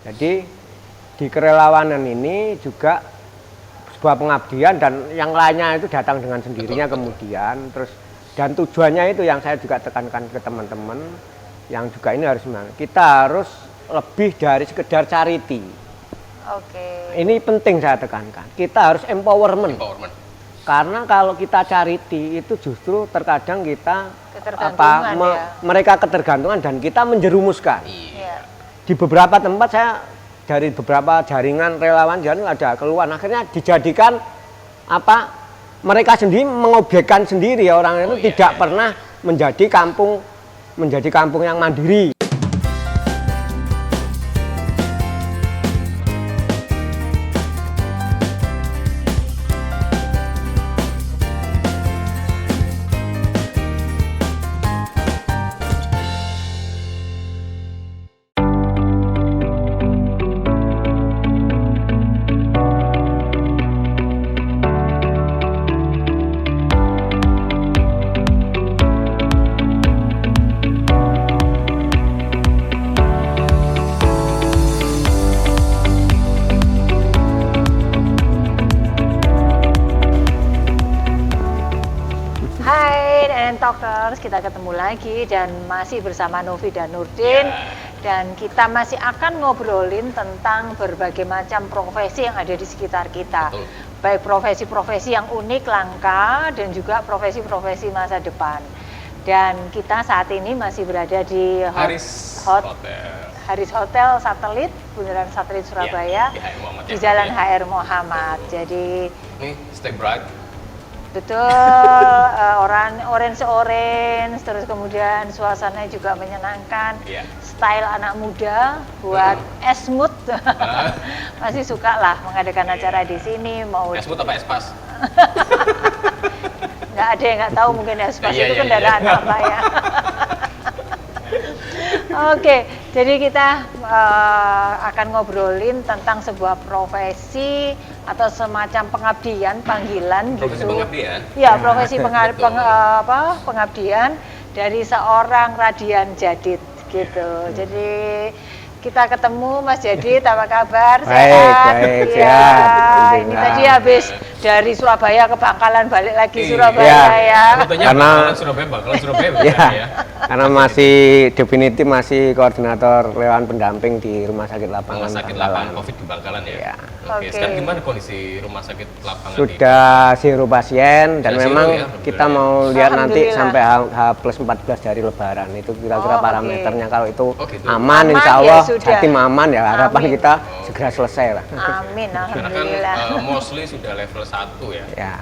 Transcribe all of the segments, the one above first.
Jadi di kerelawanan ini juga sebuah pengabdian dan yang lainnya itu datang dengan sendirinya kemudian terus dan tujuannya itu yang saya juga tekankan ke teman-teman yang juga ini harus kita harus lebih dari sekedar charity. Ini penting saya tekankan. Kita harus empowerment. Karena kalau kita charity itu justru terkadang kita mereka ketergantungan dan kita menjerumuskan. Di beberapa tempat saya dari beberapa jaringan relawan ada keluhan akhirnya dijadikan mereka sendiri mengobjekkan sendiri orang itu tidak pernah menjadi kampung yang mandiri. Talkers, kita ketemu lagi dan masih bersama Novi dan Nurdin dan kita masih akan ngobrolin tentang berbagai macam profesi yang ada di sekitar kita. Baik profesi-profesi yang unik, langka dan juga profesi-profesi masa depan. Dan kita saat ini masih berada di Haris Hotel Satelit, Bundaran Satelit Surabaya, di Jalan HR Muhammad. Jadi ini Stay Bright. Betul, orange terus kemudian suasananya juga menyenangkan, style anak muda buat esmut, masih suka lah mengadakan acara di sini. Mau esmut apa espas? Nggak ada yang nggak tahu mungkin espas itu kendaraan apa ya. Oke, jadi kita akan ngobrolin tentang sebuah profesi atau semacam pengabdian, panggilan profesi gitu. Pengabdian? Ya, profesi pengabdian dari seorang Radian Djadid gitu. Jadi kita ketemu Mas Djadid, apa kabar? Baik, sehat. Ini tadi habis dari Surabaya ke Bangkalan, balik lagi Surabaya ya. Karena Surabaya ya. Karena masih definitif masih koordinator relawan pendamping di Rumah Sakit Lapangan. Rumah Sakit Lapangan COVID di Bangkalan ya. Oke. Sekarang gimana kondisi Rumah Sakit Lapangan? Sudah zero pasien dan memang kita mau lihat nanti sampai H+14 dari Lebaran itu kira-kira parameternya kalau itu aman insya Allah Jatim aman ya harapan kita segera selesai lah. Amin, alhamdulillah. Karena kan mostly sudah level 1 ya. Ya.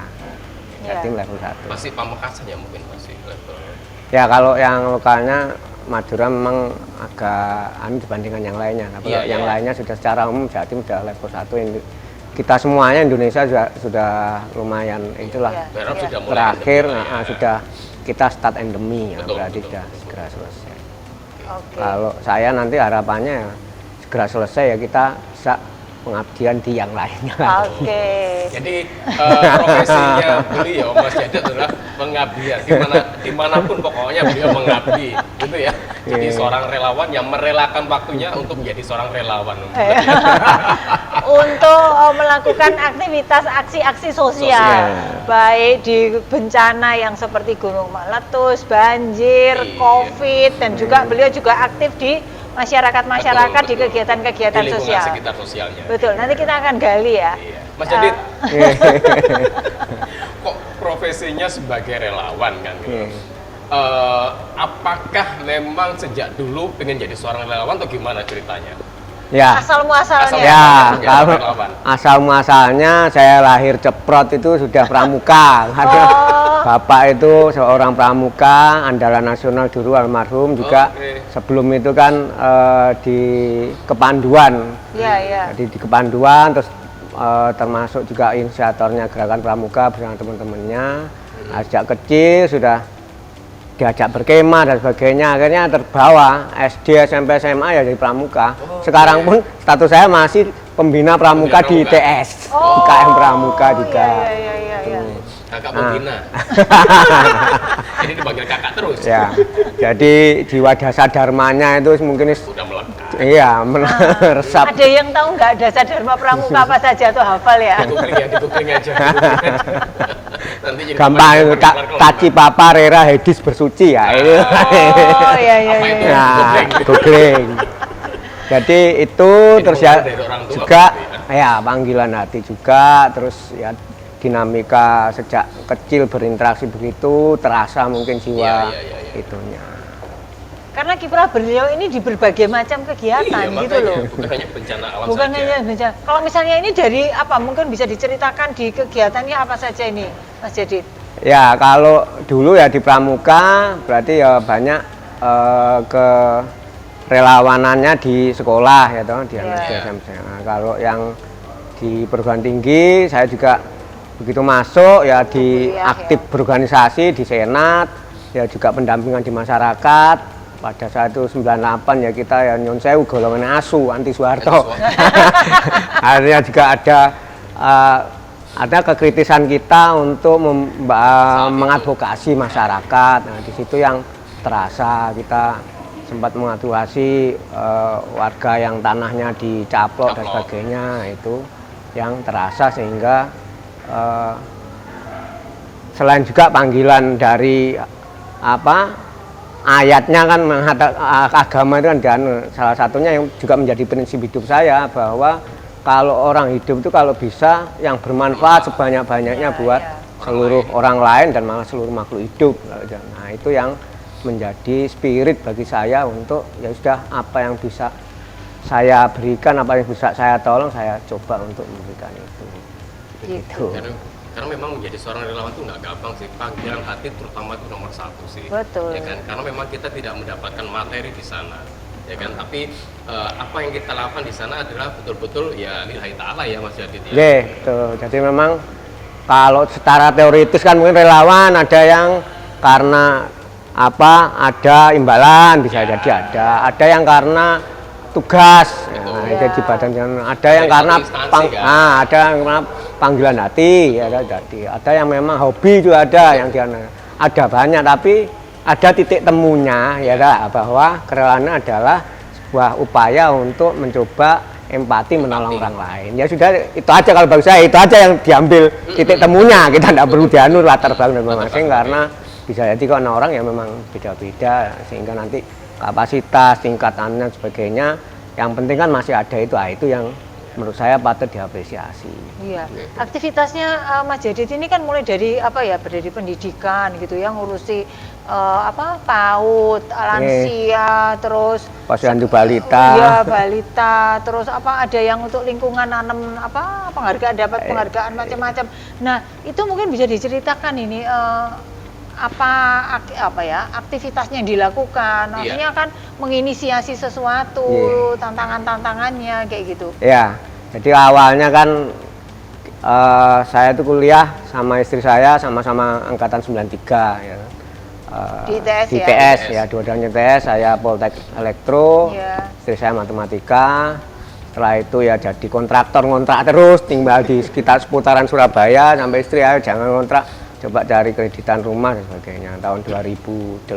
Jatim level 1. Masih Pamekasan ya mungkin masih level. Ya kalau yang lokalnya Madura memang agak dibandingkan yang lainnya. Tapi yang lainnya sudah secara umum Jatim sudah level 1 yang kita semuanya Indonesia sudah lumayan itulah. Terakhir sudah kita start endemi ya, berarti sudah segera selesai. Kalau saya nanti harapannya segera selesai ya kita bisa pengabdian di yang lainnya. Jadi profesinya beliau Mas Djadid adalah pengabdian dimanapun pokoknya beliau mengabdi gitu ya. Jadi seorang relawan yang merelakan waktunya untuk menjadi seorang relawan. Untuk melakukan aktivitas aksi-aksi sosial. Baik di bencana yang seperti gunung meletus, banjir, COVID dan juga beliau juga aktif di masyarakat di kegiatan-kegiatan sosial. Sekitar sosialnya. Betul, nanti kita akan gali ya. Mas Djadid, kok profesinya sebagai relawan kan gitu. Apakah memang sejak dulu pengen jadi seorang relawan atau gimana ceritanya? Ya. Asal muasalnya. Ya, kalau asal muasalnya saya lahir ceprot itu sudah pramuka. Bapak itu seorang pramuka, andalan nasional dulu almarhum juga. Sebelum itu kan di Kepanduan. Jadi di Kepanduan terus termasuk juga inisiatornya gerakan pramuka bersama teman-temannya. Sejak kecil sudah diajak berkemah dan sebagainya, akhirnya terbawa SD, SMP, SMA ya jadi pramuka. Sekarang pun status saya masih pembina pramuka di ITS, UKM Pramuka juga. Kakak pembina. Jadi dipanggil kakak terus. Ya. Jadi jiwa dasar dharmanya itu mungkin sudah melekat. Iya, meresap. Ada yang tahu nggak dasar Dharma Pramuka apa saja tuh hafal ya? Di googling ya, di googling aja. Di googling aja. Nanti jadi Gampang itu Taci Papa Rera Hedis bersuci ya. Ini. Oh iya iya Apa itu? iya. Nah, googling. Jadi itu terus ya dari orang tua juga berarti ya panggilan hati juga, terus ya dinamika sejak kecil berinteraksi begitu terasa mungkin jiwa Iya. itunya. Karena kiprah beliau ini di berbagai macam kegiatan Iya, gitu makanya, loh. bukan hanya bencana alam Bukan saja. hanya bencana. Kalau misalnya ini dari apa? Mungkin bisa diceritakan di kegiatannya apa saja ini, Mas Jadid? Ya kalau dulu ya di Pramuka berarti ya banyak ke relawanannya di sekolah ya toh di Iya. SMP. Nah, kalau yang di perguruan tinggi saya juga begitu masuk ya di Kuliah, aktif ya. berorganisasi di senat ya juga pendampingan di masyarakat. Pada saat itu 98 ya kita ya nyon sewu golongan asu anti Soeharto. Akhirnya juga ada kekritisan kita untuk mengadvokasi masyarakat. Nah, di situ yang terasa kita sempat mengadvokasi warga yang tanahnya dicaplok dan sebagainya, itu yang terasa sehingga selain juga panggilan dari ayatnya kan agama itu kan, dan salah satunya yang juga menjadi prinsip hidup saya bahwa kalau orang hidup itu kalau bisa yang bermanfaat sebanyak-banyaknya buat seluruh orang lain dan malah seluruh makhluk hidup. Nah itu yang menjadi spirit bagi saya untuk ya sudah apa yang bisa saya berikan, apa yang bisa saya tolong, saya coba untuk memberikan itu. Begitu. Karena memang menjadi seorang relawan itu nggak gampang sih, panggilan hati terutama itu nomor satu sih. Betul. Ya kan? Karena memang kita tidak mendapatkan materi di sana, ya kan? Tapi apa yang kita lakukan di sana adalah betul-betul ya lillahi ta'ala ya Mas Jadid ya. Gitu. Jadi memang kalau secara teoritis kan mungkin relawan ada yang karena ada imbalan bisa jadi ada yang karena tugas, jadi badan, ada yang karena ada yang karena panggilan hati, ya ada yang memang hobi juga ada yang ada banyak, tapi ada titik temunya ya bahwa kerelaan adalah sebuah upaya untuk mencoba empati menolong orang lain. Ya sudah itu aja kalau bagi saya, itu aja yang diambil titik temunya, kita tidak perlu dianur latar belakang masing-masing karena bisa jadi kok orang yang memang beda-beda sehingga nanti kapasitas, tingkatannya sebagainya, yang penting kan masih ada itu yang menurut saya patut diapresiasi. Iya, aktivitasnya Mas Jadid ini kan mulai dari dari pendidikan gitu ya, ngurusi PAUD, lansia, terus posyandu balita. Iya, balita, terus ada yang untuk lingkungan nanam penghargaan, dapat penghargaan macam-macam. Nah, itu mungkin bisa diceritakan ini aktivitasnya yang dilakukan, artinya kan menginisiasi sesuatu, tantangan-tantangannya kayak gitu. Ya, jadi awalnya kan saya itu kuliah sama istri saya sama-sama angkatan 93 ya. Di ITS di ITS ya, dua-duanya ITS, saya Poltek Elektro, istri saya matematika. Setelah itu ya jadi kontraktor, ngontrak terus, tinggal di sekitar seputaran Surabaya, sampai istri ayo jangan ngontrak, coba cari kreditan rumah dan sebagainya. Tahun 2008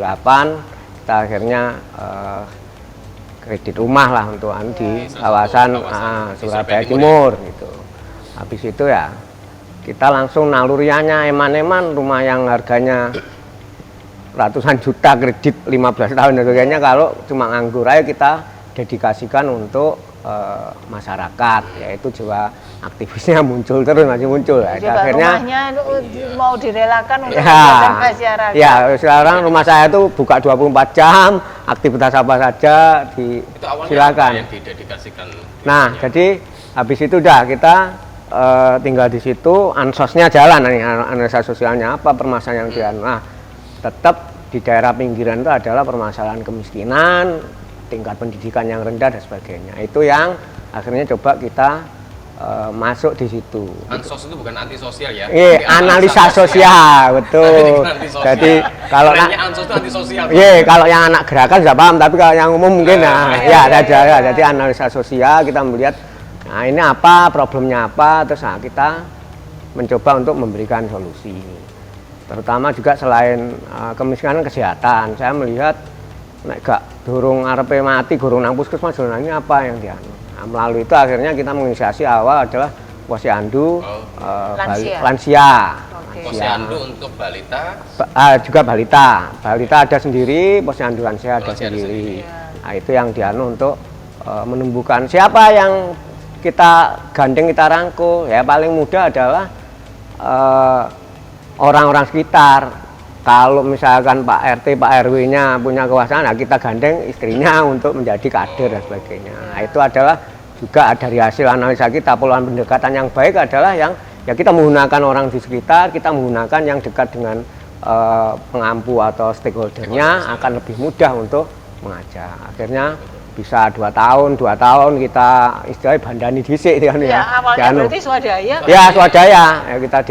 kita akhirnya kredit rumah lah untuk di kawasan Surabaya Timur gitu. Habis itu ya kita langsung naluriannya eman-eman, rumah yang harganya ratusan juta, kredit 15 tahun dan sebagainya, kalau cuma nganggur aja kita dedikasikan untuk masyarakat, yaitu jiwa aktivisnya muncul terus, masih muncul. Jadi akhirnya rumahnya mau direlakan untuk kegiatan masyarakat. Ya, sekarang rumah saya itu buka 24 jam, aktivitas apa saja silakan. Yang didedikasikan. Nah, jadi habis itu udah kita tinggal di situ, ansosnya jalan, analisa sosialnya apa, permasalahan yang nah, tetap di daerah pinggiran itu adalah permasalahan kemiskinan, tingkat pendidikan yang rendah dan sebagainya. Itu yang akhirnya coba kita masuk di situ. Ansos itu bukan antisosial ya? Iya, analisa sosial, betul. Jadi kalau ansos itu antisosial. Iya, kalau yang anak gerakan sudah paham, tapi kalau yang umum mungkin jadi analisa sosial, kita melihat nah ini apa, problemnya apa, terus kita mencoba untuk memberikan solusi. Terutama juga selain kemiskinan kesehatan, saya melihat nek gak durung arepe mati durung nang puskesmas ini apa yang dianu. Nah, melalui itu akhirnya kita menginisiasi awal adalah posyandu lansia. Posyandu untuk balita juga balita ada sendiri, posyandu lansia ada sendiri. Nah, itu yang dianu untuk menumbuhkan siapa yang kita gandeng, kita rangkul. Ya paling mudah adalah orang-orang sekitar. Kalau misalkan Pak RT, Pak RW-nya punya kekuasaan, nah kita gandeng istrinya untuk menjadi kader dan sebagainya. Nah, itu adalah juga dari hasil analisa kita, peluang pendekatan yang baik adalah yang ya kita menggunakan orang di sekitar, kita menggunakan yang dekat dengan pengampu atau stakeholdernya akan lebih mudah untuk mengajak. Akhirnya bisa 2 tahun kita istilahnya bandani dhisik kan ya. Awalnya berarti swadaya. Ya swadaya, ya kita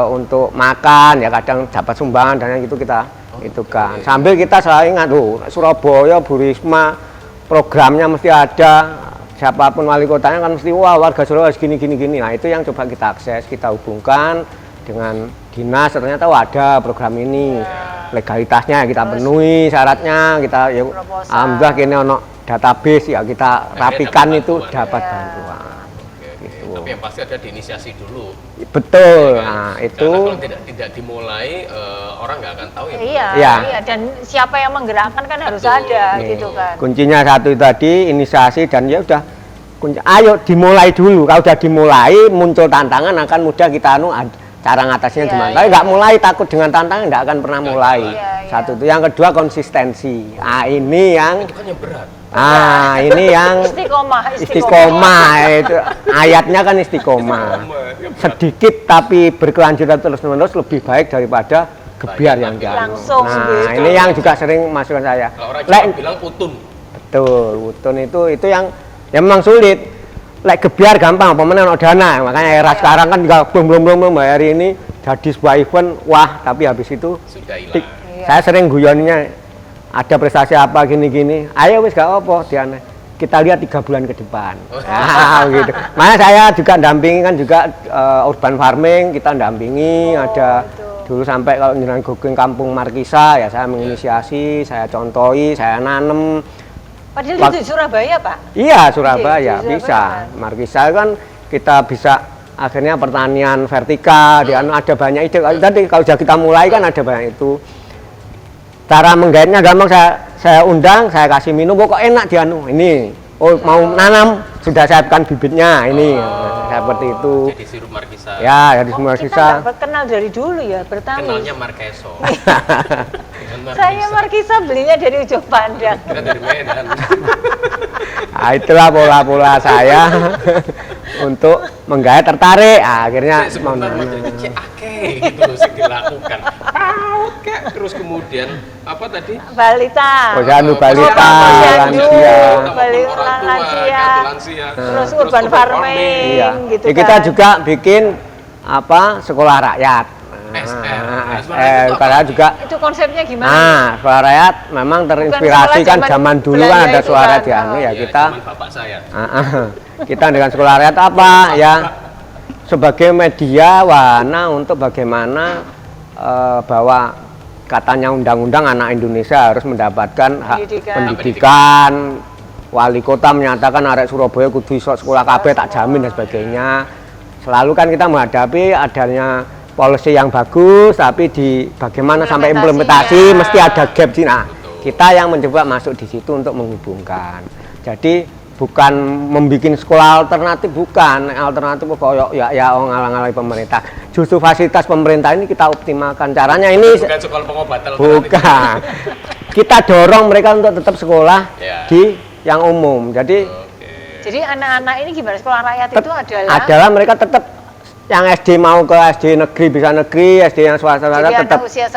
untuk makan ya kadang dapat sumbangan dan itu kita itu kan. Sambil kita selalu ingat Surabaya Bu Risma programnya mesti ada, siapapun wali kotanya kan mesti wah warga Surabaya gini. Nah, itu yang coba kita akses, kita hubungkan dengan dinas, ternyata ada program ini. Legalitasnya kita penuhi syaratnya, kita ya alhamdulillah kini ono database ya kita rapikan itu dapat bantuan. Gitu. Tapi yang pasti ada diinisiasi dulu. Betul. Ya kan? Nah, itu karena kalau tidak dimulai orang nggak akan tahu ya. Iya. Dan siapa yang menggerakkan kan harus ada gitu kan. Kuncinya satu tadi inisiasi dan ya udah ayo dimulai dulu. Kalau udah dimulai muncul tantangan akan mudah kita cara ngatasinya gimana. Tapi nggak mulai takut dengan tantangan nggak akan pernah mulai. Satu itu. Yang kedua konsistensi. Ah ini yang itu kan yang berat. Ini yang istiqomah itu ayatnya kan istiqomah. Sedikit tapi berkelanjutan terus-menerus lebih baik daripada gebiar yang jauh. Nah, ini yang juga sering masukan saya. Kalau orang bilang utun. Betul, utun itu yang memang sulit. Gebiar gampang, pemenang dana, makanya era sekarang kan juga belum bayar ini jadi sebuah event, wah tapi habis itu sudah hilang. Saya sering guyonnya ada prestasi apa gini, ayo wis gak apa Diana, kita lihat 3 bulan ke depan. Gitu. Makanya saya juga dampingi kan juga urban farming, kita dampingi ada dulu sampai kalau jenengan googling kampung Markisa ya saya menginisiasi, saya contohi, saya nanem. Padahal itu Surabaya Pak? Iya Surabaya bisa. Markisa kan kita bisa akhirnya pertanian vertikal, ada banyak ide. Tadi kalau sudah kita mulai kan ada banyak itu. Cara menggaitnya gampang, saya undang, saya kasih minum, kok enak ini. Mau nanam sudah siapkan bibitnya ini. Seperti itu. Jadi sirup Markisa. Ya, jadi sirup Markisa. Kita kenal dari dulu ya, bertamu. Kenalnya Markeso. Saya Markisa belinya dari Ujung Pandang. Kita dari Medan. Nah, itulah pola-pola saya untuk menggait tertarik. Akhirnya gitu sih dilakukan. Terus kemudian apa tadi? Balita. Posyandu balita, lansia. Terus urban farming gitu kan. Kita juga bikin sekolah rakyat. Karena juga itu konsepnya gimana? Sekolah rakyat memang terinspirasi kan zaman dulu kan ada suara di ya kita. Bapak saya. Kita dengan sekolah rakyat apa ya sebagai media wahana untuk bagaimana bahwa katanya undang-undang anak Indonesia harus mendapatkan hak pendidikan. Wali kota menyatakan arek Surabaya kudu iso sekolah kabeh tak jamin dan sebagainya. Selalu kan kita menghadapi adanya policy yang bagus, tapi di bagaimana sampai implementasi mesti ada gap sih. Nah, kita yang mencoba masuk di situ untuk menghubungkan. Jadi bukan membuat sekolah alternatif, bukan alternatif kok ya ngalang-ngalangi pemerintah. Justru fasilitas pemerintah ini kita optimalkan. Caranya ini bukan sekolah pengobatan. Bukan. Kita dorong mereka untuk tetap sekolah di yang umum. Jadi anak-anak ini gimana sekolah rakyat itu adalah mereka tetap yang SD mau ke SD negeri bisa negeri, SD yang swasta tetap usia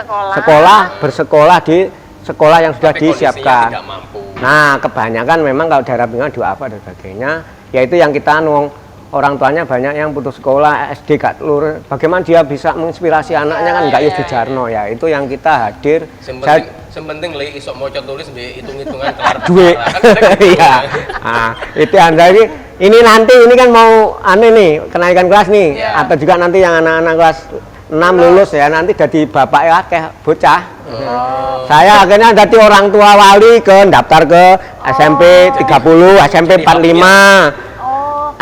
bersekolah di sekolah yang sudah disiapkan. Tidak mampu. Nah, kebanyakan memang kalau daerah pinggiran dan sebagainya, yaitu yang kita orang tuanya banyak yang putus sekolah SD gak telur. Bagaimana dia bisa menginspirasi anaknya kan enggak Yus Jarno ya. Itu yang kita hadir. Sementing iso maca tulis hitung-hitungan kelar duit. Iya. Nah, itu Anda ini nanti ini kan mau nih kenaikan kelas nih atau juga nanti yang anak-anak kelas 6 lulus ya nanti jadi bapak ya kayak bocah Saya akhirnya jadi orang tua wali daftar ke SMP 30, SMP 45. Oh,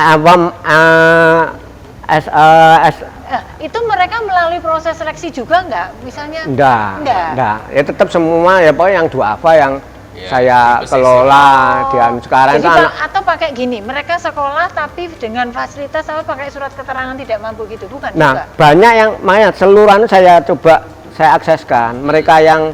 itu mereka melalui proses seleksi juga nggak? Misalnya? Enggak. Ya tetap semua ya pokoknya yang duafa yang Ya, saya di kelola dan sekarang Jadi, kan atau pakai gini, mereka sekolah tapi dengan fasilitas apa pakai surat keterangan tidak mampu gitu, bukan? nah juga? banyak yang seluruhan saya coba saya akseskan. Mereka yang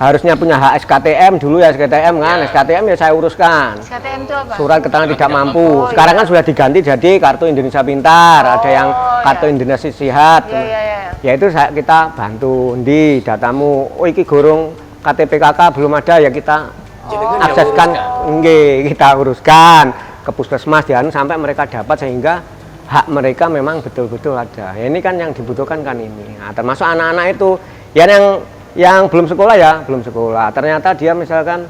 harusnya punya hak SKTM dulu ya SKTM kan, Ya. SKTM ya saya uruskan. SKTM itu apa? Surat keterangan tidak mampu. Oh, Sekarang iya. kan sudah diganti jadi kartu Indonesia Pintar, ada yang kartu iya. Indonesia Sehat. Iya. Ya itu kita bantu di datamu. Oh iki gorong KTP KK belum ada ya kita Jenengan yang akseskan, uruskan. nggih, kita uruskan ke puskesmas dan sampai mereka dapat sehingga hak mereka memang betul-betul ada. Ya, ini kan yang dibutuhkan kan ini. Nah, termasuk anak-anak itu ya yang belum sekolah ya belum sekolah. Ternyata dia misalkan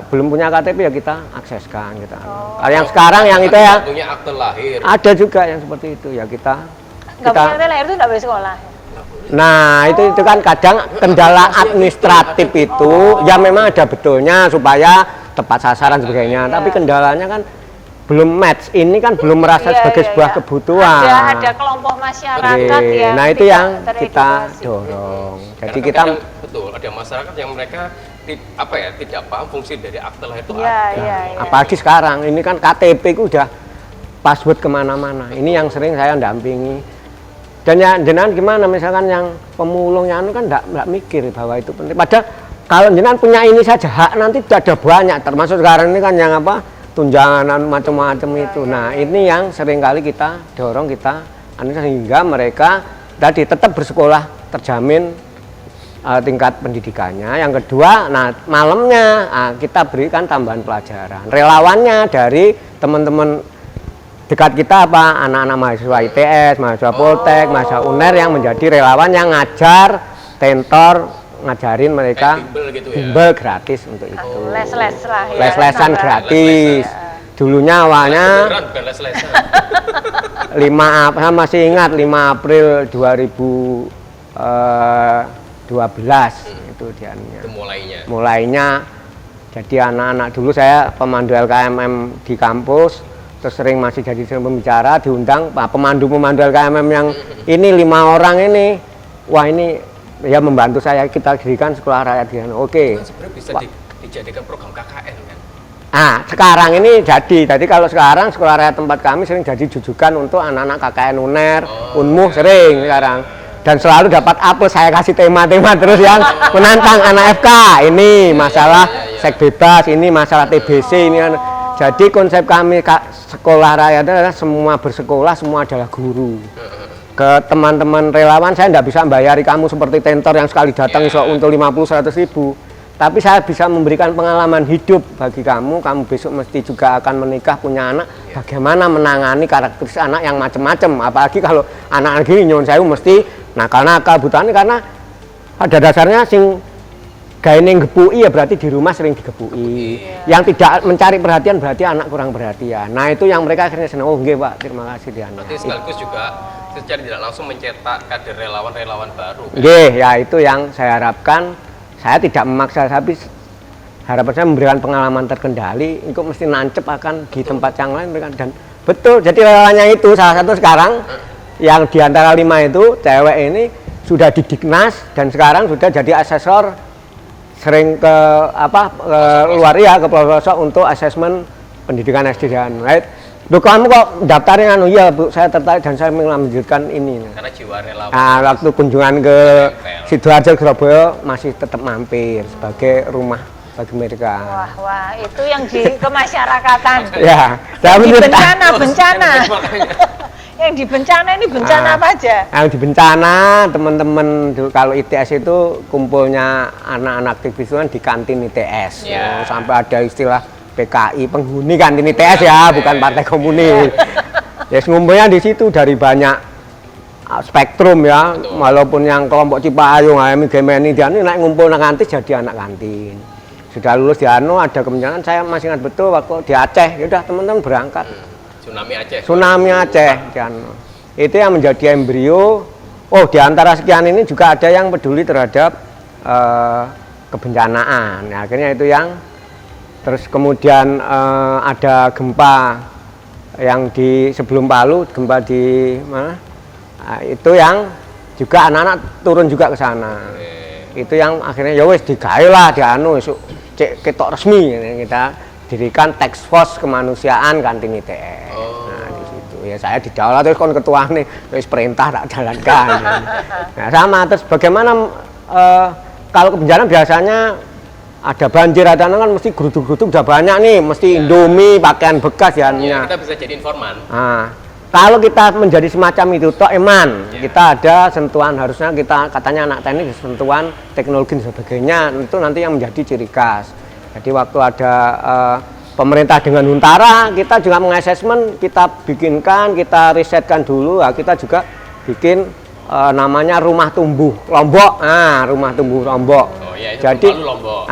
belum punya KTP ya kita akseskan kita. Kalau yang sekarang yang itu ya punya akte lahir. ada juga yang seperti itu ya kita. Nggak punya akte lahir itu nggak boleh sekolah. Nah itu kan kadang kendala administratif itu ya memang ada betulnya supaya tepat sasaran sebagainya. Tapi kendalanya kan belum match. Ini kan belum merasa sebagai sebuah kebutuhan. Ada kelompok masyarakat yang nah itu yang tidak kita teredukasi. dorong. Jadi Karena kita kadang, betul ada masyarakat yang mereka tidak paham fungsi dari akte lahir itu Iya, apa. iya. apalagi sekarang ini kan KTP itu udah password kemana-mana. Ini yang sering saya dampingi. Dan ya jenengan gimana misalkan yang pemulungnya kan enggak mikir bahwa itu penting. Padahal kalau jenengan punya ini saja hak nanti sudah ada banyak. Termasuk sekarang ini kan yang apa tunjangan macam-macam itu. Nah ini yang sering kali kita dorong sehingga mereka tadi tetap bersekolah terjamin tingkat pendidikannya. Yang kedua, nah malamnya kita berikan tambahan pelajaran. Relawannya dari teman-teman dekat kita apa anak-anak mahasiswa ITS, mahasiswa Poltek, mahasiswa UNER yang menjadi relawan yang ngajar, tentor, ngajarin mereka bimbel gitu ya? bimbel gratis untuk itu. Les-les lah ya. Les-lesan Tambah. gratis. Dulunya awalnya Beneran bukan les-lesan. 5 saya masih ingat 5 April 2012 itu dianunya. Itu Mulainya jadi anak-anak dulu saya pemandu LKMM di kampus, terus sering jadi pembicara, diundang pemandu-pemandu LKMM yang ini 5 orang ini, wah ini ya membantu saya, kita dirikan sekolah rakyat di sana. Oke. Sebenarnya bisa dijadikan program KKN kan? Sekarang ini jadi kalau sekarang sekolah rakyat tempat kami sering jadi jujukan untuk anak-anak KKN UNER, UNMUH sering sekarang. Dan selalu dapat apel, saya kasih tema-tema terus yang menantang anak FK. Ini masalah seks bebas, ini masalah TBC, ini kan. Jadi konsep kami sekolah rakyat adalah semua bersekolah, semua adalah guru. Ke teman-teman relawan saya tidak bisa membayari kamu seperti tentor yang sekali datang untuk 50-100 ribu. Tapi saya bisa memberikan pengalaman hidup bagi kamu besok mesti juga akan menikah, punya anak, bagaimana menangani karakteristik anak yang macam-macam. Apalagi kalau anak-anak gini nyuwun saya mesti nakal-nakal butane, karena pada dasarnya sing gawe ning gepuki ya berarti di rumah sering digepuki. Yang tidak mencari perhatian berarti anak kurang perhatian. Nah, itu yang mereka akhirnya senang. Oh, nggih, Pak. Terima kasih Diana. Berarti sekaligus juga secara tidak langsung mencetak kader relawan-relawan baru. Kan? Nggih, ya itu yang saya harapkan. Saya tidak memaksa, tapi harapan saya memberikan pengalaman terkendali, itu mesti nancep akan di tempat yang lain. Dan betul, jadi relawannya itu salah satu sekarang yang diantara 5 itu, cewek ini sudah di Dignas dan sekarang sudah jadi asesor, sering ke luar ya, ke pelosok untuk asesmen pendidikan SD dan right. Loh, kamu kok daftarnya iya Bu, saya tertarik dan saya melanjutkan ini. Karena jiwa relawan. Waktu kunjungan ke Sidoarjo, Surabaya masih tetap mampir sebagai rumah bagi mereka. Wah, itu yang di kemasyarakatan. Ya, saya di menurut bencana. Yang di bencana ini bencana apa aja? Yang di bencana teman-teman kalau ITS itu kumpulnya anak-anak aktivis kan di kantin ITS. Sampai ada istilah PKI penghuni kantin ITS ya, bukan partai komunis. Ya, ngumpulnya di situ dari banyak spektrum ya. Betul. Walaupun yang kelompok Cipayung, HMI, Gemeni, dia ini naik ngumpul nang kantin jadi anak kantin. Sudah lulus di ada kemenjangan, saya masih ingat betul waktu di Aceh, ya udah teman-teman berangkat. Tsunami Aceh. Itu yang menjadi embrio. Oh, di antara sekian ini juga ada yang peduli terhadap kebencanaan. Nah, akhirnya itu yang terus kemudian ada gempa yang di sebelum Palu, gempa di mana? Nah, itu yang juga anak-anak turun juga ke sana. Itu yang akhirnya ya wis digawe lah dianu cek ketok resmi kita dirikan task force kemanusiaan Kantin ITS. Nah, di situ ya saya didaulat terus kon ketuane wis perintah tak jalankan. Nah, sama terus bagaimana kalau kebencanaan biasanya ada banjir ada kan mesti geruduk-geruduk udah banyak nih, mesti Indomie, pakaian bekas ya. Kita bisa jadi informan. Nah, kalau kita menjadi semacam itu toh eman, kita ada sentuhan harusnya kita katanya anak teknik sentuhan teknologi dan sebagainya itu nanti yang menjadi ciri khas. Jadi waktu ada pemerintah dengan Huntara kita juga mengassessment, kita bikinkan, kita risetkan dulu, ya, kita juga bikin namanya rumah tumbuh Lombok. Nah, rumah tumbuh Lombok. Oh, ya, itu jadi Lombok.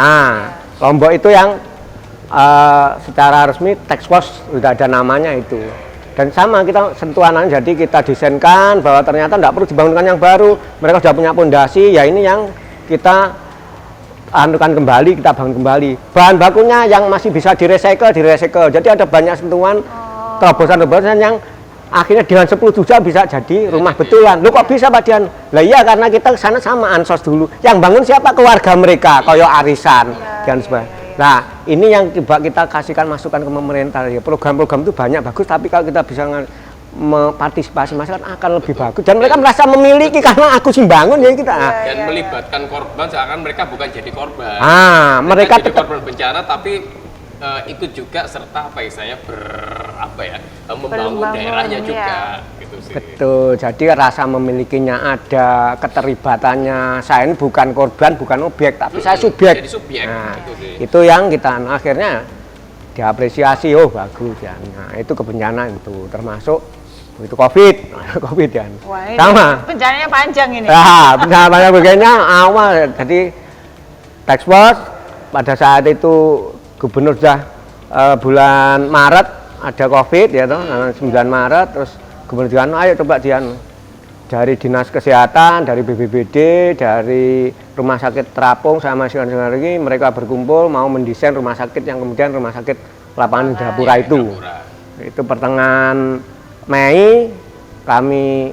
Lombok itu yang secara resmi task force sudah ada namanya itu. Dan sama kita sentuhan, jadi kita desainkan bahwa ternyata tidak perlu dibangunkan yang baru, mereka sudah punya pondasi, ya ini yang kita anukan kembali, kita bangun kembali. Bahan bakunya yang masih bisa direcycle. Jadi ada banyak sentuhan terobosan-terobosan yang akhirnya dengan 10 juta bisa jadi rumah betulan. Loh kok bisa Pak Dian? Lah iya karena kita ke sana sama ansos dulu. Yang bangun siapa? Keluarga mereka, koyo arisan dan sebagainya. Nah, ini yang coba kita kasihkan masukan ke pemerintah. Ya, program-program itu banyak bagus, tapi kalau kita bisa partisipasi masyarakat akan lebih bagus. Dan mereka merasa memiliki karena aku sih bangun ya kita. Dan melibatkan korban seakan mereka bukan jadi korban. Mereka jadi korban bencana tapi ikut juga serta membangun daerahnya juga gitu sih. Betul, jadi rasa memilikinya ada, keterlibatannya saya ini bukan korban, bukan objek, tapi saya subjek. Jadi subjek. Nah, gitu sih. itu yang kita akhirnya diapresiasi, oh bagus ya. Nah, itu kebencanaan itu termasuk itu COVID ya. Wah, ini sama. bencananya panjang ini. Nah, bencana panjang begini awal, jadi task force pada saat itu gubernur sudah bulan Maret ada COVID ya toh, 9 Maret terus gubernur Dian ayo coba Dian dari Dinas Kesehatan, dari BPBD, dari Rumah Sakit Terapung sama lagi mereka berkumpul mau mendesain rumah sakit yang kemudian rumah sakit lapangan Indrapura itu. Itu pertengahan Mei kami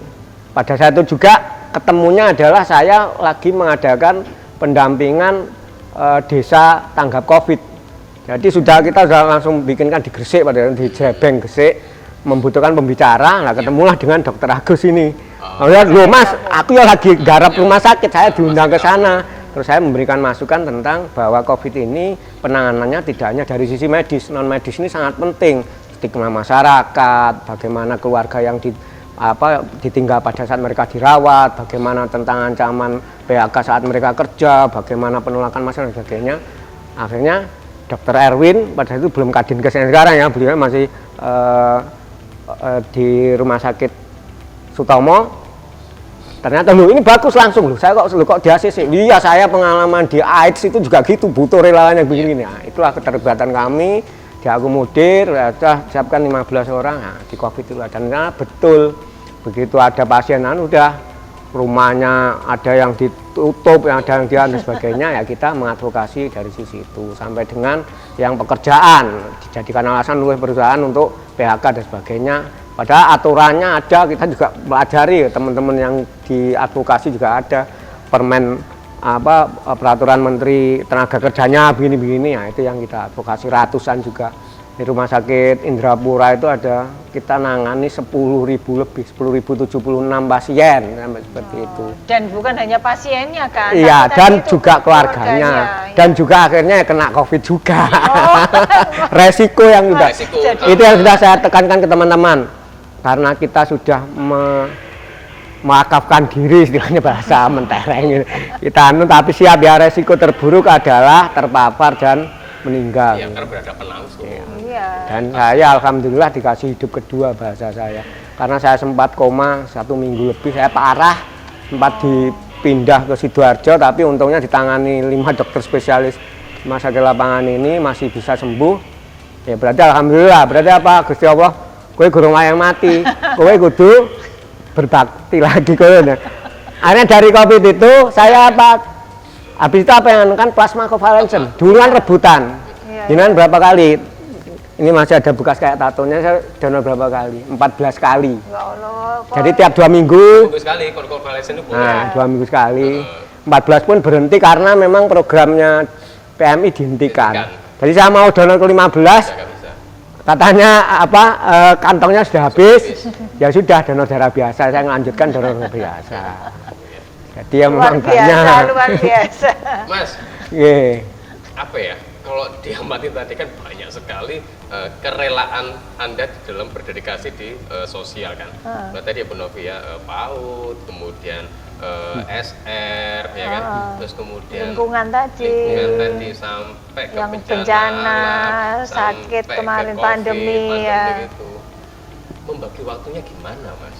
pada saat itu juga ketemunya adalah saya lagi mengadakan pendampingan desa tanggap COVID. Jadi kita sudah langsung bikinkan di Gresik, di Jebeng Gresik, membutuhkan pembicara. Nah, ketemulah dengan Dokter Agus ini. Loh Mas, aku ya lagi garap rumah sakit, saya diundang ke sana. Terus saya memberikan masukan tentang bahwa COVID ini penanganannya tidak hanya dari sisi medis, non medis ini sangat penting. Stigma masyarakat, bagaimana keluarga yang ditinggal pada saat mereka dirawat, bagaimana tentang ancaman PHK saat mereka kerja, bagaimana penolakan masyarakat dan sebagainya. Akhirnya Dr. Erwin pada itu belum Kadinkes yang sekarang ya, beliau masih di Rumah Sakit Sutomo. Ternyata loh ini bagus langsung loh. Saya kok di ACC. Iya saya pengalaman di AIDS itu juga gitu, butuh relawan yang begini. Nah, itulah keterlibatan kami, diakomodir, sudah siapkan 15 orang. Nah, di COVID itu dan betul begitu ada pasien udah rumahnya ada yang ditutup, yang ada yang dan sebagainya, ya kita mengadvokasi dari sisi itu sampai dengan yang pekerjaan dijadikan alasan oleh perusahaan untuk PHK dan sebagainya. Padahal aturannya ada, kita juga pelajari teman-teman yang diadvokasi juga ada permen peraturan Menteri Tenaga Kerjanya begini-begini, ya itu yang kita advokasi ratusan juga. Di Rumah Sakit Indrapura itu ada kita nangani 10.000 lebih, 10.076 pasien seperti itu. Dan bukan hanya pasiennya kan? Iya, dan juga keluarganya. Dan juga akhirnya kena COVID juga. Resiko yang sudah, itu yang sudah saya tekankan ke teman-teman. Karena kita sudah mewakafkan diri, istilahnya bahasa mentereng. Kita tapi siap ya resiko terburuk adalah terpapar dan meninggal. Iya, karena berhadapan langsung. Iya. Dan saya alhamdulillah dikasih hidup kedua bahasa saya. Karena saya sempat koma 1 minggu lebih, saya parah, sempat dipindah ke Sidoarjo, tapi untungnya ditangani 5 dokter spesialis Rumah Sakit Lapangan ini masih bisa sembuh. Ya berarti alhamdulillah, berarti apa? Gusti Allah, kowe gurung wayang mati, kowe kudu berbakti lagi kowe. Akhirnya dari COVID itu saya Habis itu apa yang kan plasma convalescent. Dulu kan rebutan. Iya, Jangan berapa kali? Ini masih ada bekas kayak tatonya, saya donor berapa kali? 14 kali. Ya Allah. Jadi tiap 2 minggu, Bagus sekali konvalesen itu boleh. nah 2 minggu sekali. 14 pun berhenti karena memang programnya PMI dihentikan. Jadi saya mau donor ke 15, Nggak bisa. katanya apa kantongnya sudah habis, ya sudah donor darah biasa. Saya melanjutkan donor biasa. Jadi ya Luar memang biasa, banyak. luar biasa. Mas, Iya. apa ya? Kalau diamati tadi kan banyak sekali kerelaan Anda di dalam berdedikasi di sosial kan. Nah, tadi ya Bu Novi ya, PAUD, kemudian SR, ya kan, terus kemudian Lingkungan tadi. sampai ke Yang bencana, bencana, alam, sakit sampai kemarin, ke COVID, pandemi, ya. itu. Membagi waktunya gimana, Mas?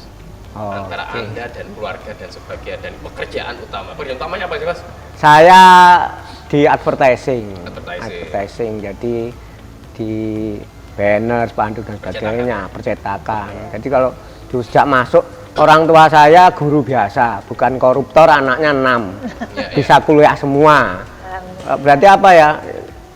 Oh, Antara oke. Anda dan keluarga dan sebagian dan pekerjaan utama. Pekerjaan utamanya apa sih, Mas? Saya di advertising. Advertising. Jadi di banner, spanduk dan sebagainya, percetakan. Jadi kalau sejak masuk orang tua saya guru biasa, bukan koruptor, anaknya 6. Ya, Bisa kuliah semua. Berarti apa ya?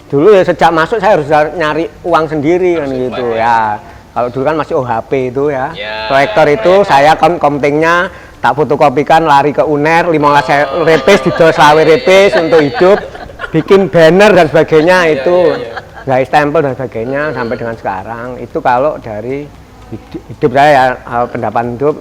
Dulu ya sejak masuk saya harus nyari uang sendiri kan gitu ya. Kalau dulu kan masih OHP itu ya. Ya. Proyektor itu saya komtingnya tak fotokopikan lari ke UNER 15 repis didol selawe repis untuk hidup, bikin banner dan sebagainya itu. Guys stempel dan sebagainya sampai dengan sekarang. Itu kalau dari hidup saya ya, pendapatan hidup